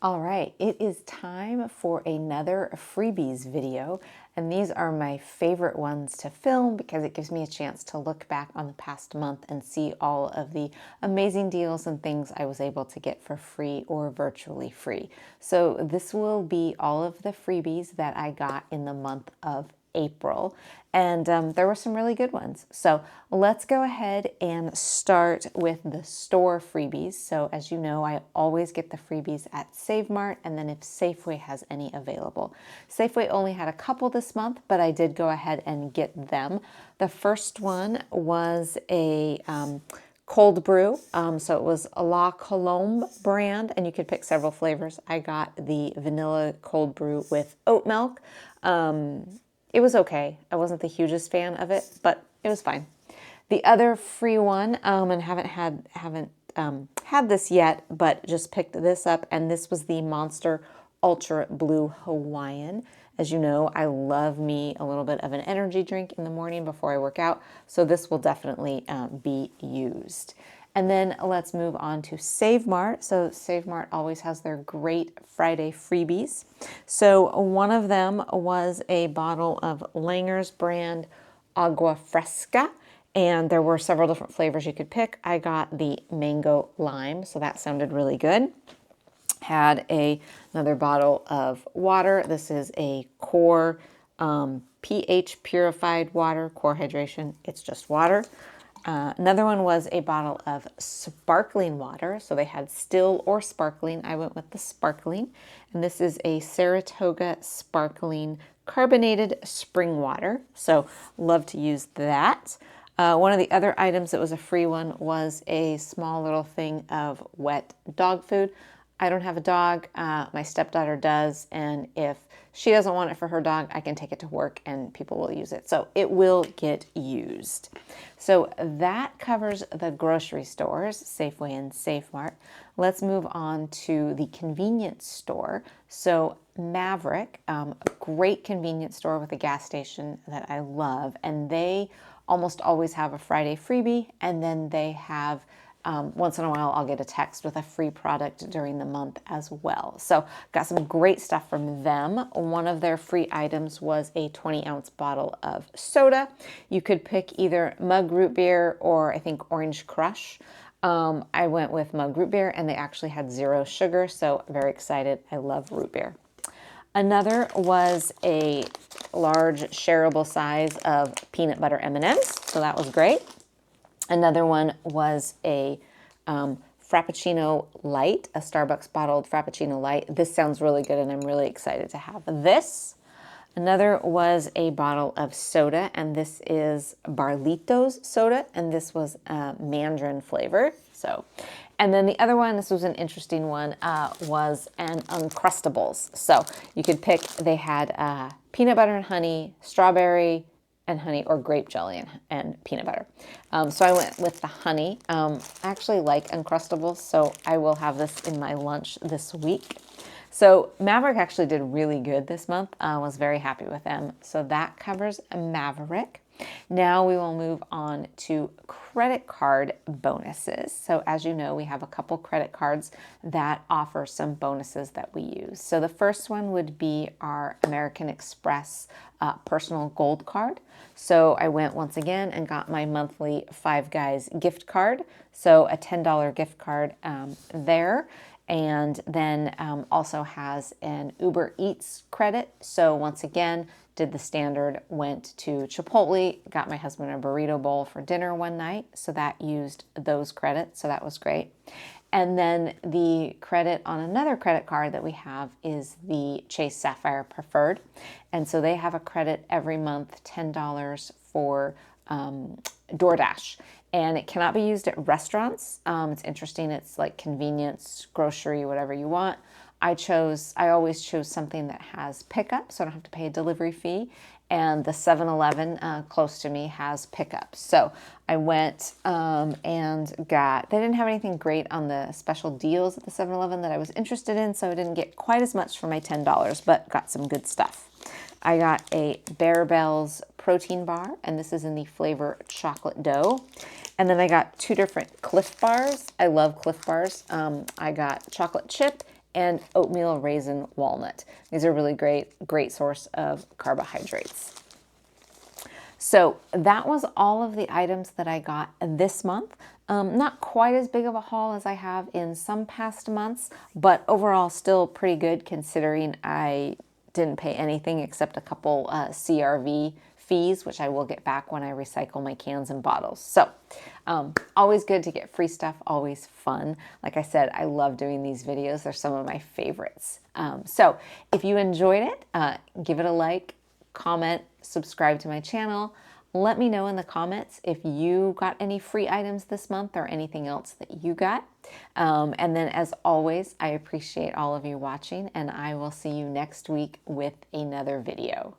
All right, it is time for another freebies video, and these are my favorite ones to film because it gives me a chance to look back on the past month and see all of the amazing deals and things I was able to get for free or virtually free. So this will be all of the freebies that I got in the month of April, and there were some really good ones. So let's go ahead and start with the store freebies. So as you know, I always get the freebies at SaveMart, and then if Safeway has any available. Safeway only had a couple this month, but I did go ahead and get them. The first one was a cold brew. So it was a La Colombe brand, and you could pick several flavors. I got the vanilla cold brew with oat milk. It was okay. I wasn't the hugest fan of it, but it was fine. The other free one, and haven't had this yet, but just picked this up, and this was the Monster Ultra Blue Hawaiian. As you know, I love me a little bit of an energy drink in the morning before I work out, so this will definitely be used. And then let's move on to SaveMart. So SaveMart always has their great Friday freebies. So one of them was a bottle of Langer's brand Agua Fresca, and there were several different flavors you could pick. I got the mango lime, so that sounded really good. Had another bottle of water. This is a Core pH purified water, Core hydration. It's just water. Another one was a bottle of sparkling water. So they had still or sparkling. I went with the sparkling. And this is a Saratoga sparkling carbonated spring water. So love to use that. One of the other items that was a free one was a small little thing of wet dog food. I don't have a dog. My stepdaughter does. And if she doesn't want it for her dog, I can take it to work and people will use it. So it will get used. So that covers the grocery stores, Safeway and SaveMart. Let's move on to the convenience store. So Maverick, a great convenience store with a gas station that I love. And they almost always have a Friday freebie. And then they have once in a while, I'll get a text with a free product during the month as well. So got some great stuff from them. One of their free items was a 20-ounce bottle of soda. You could pick either mug root beer or I think orange crush. I went with mug root beer, and they actually had 0 sugar, so very excited. I love root beer. Another was a large shareable size of peanut butter M&Ms, so that was great. Another one was a Frappuccino Light, a Starbucks bottled Frappuccino Light. This sounds really good, and I'm really excited to have this. Another was a bottle of soda, and this is Barlitos soda, and this was mandarin flavored. And then the other one, this was an interesting one, was an Uncrustables. So you could pick, they had peanut butter and honey, strawberry and honey, or grape jelly and peanut butter. So I went with the honey. I actually like Uncrustables, so I will have this in my lunch this week. So Maverick actually did really good this month. I was very happy with them. So that covers Maverick. Now we will move on to credit card bonuses. So as you know, we have a couple credit cards that offer some bonuses that we use. So the first one would be our American Express personal gold card. So I went once again and got my monthly Five Guys gift card. So a $10 gift card there. And then also has an Uber Eats credit. So once again, did the standard, went to Chipotle, got my husband a burrito bowl for dinner one night. So that used those credits. So that was great. And then the credit on another credit card that we have is the Chase Sapphire Preferred. And so they have a credit every month, $10 for DoorDash. And it cannot be used at restaurants. It's interesting. It's like convenience, grocery, whatever you want. I always chose something that has pickup, so I don't have to pay a delivery fee. And the 7-Eleven close to me has pickup. So I went and got, they didn't have anything great on the special deals at the 7-Eleven that I was interested in, so I didn't get quite as much for my $10, but got some good stuff. I got a Bear Bells protein bar, and this is in the flavor chocolate dough. And then I got 2 different Cliff Bars. I love Cliff Bars. I got chocolate chip and oatmeal raisin walnut. These are really great source of carbohydrates. So that was all of the items that I got this month. Not quite as big of a haul as I have in some past months, but overall still pretty good considering I didn't pay anything except a couple CRV fees, which I will get back when I recycle my cans and bottles. So always good to get free stuff, always fun. Like I said, I love doing these videos. They're some of my favorites. So if you enjoyed it, give it a like, comment, subscribe to my channel. Let me know in the comments if you got any free items this month or anything else that you got. And then as always, I appreciate all of you watching, and I will see you next week with another video.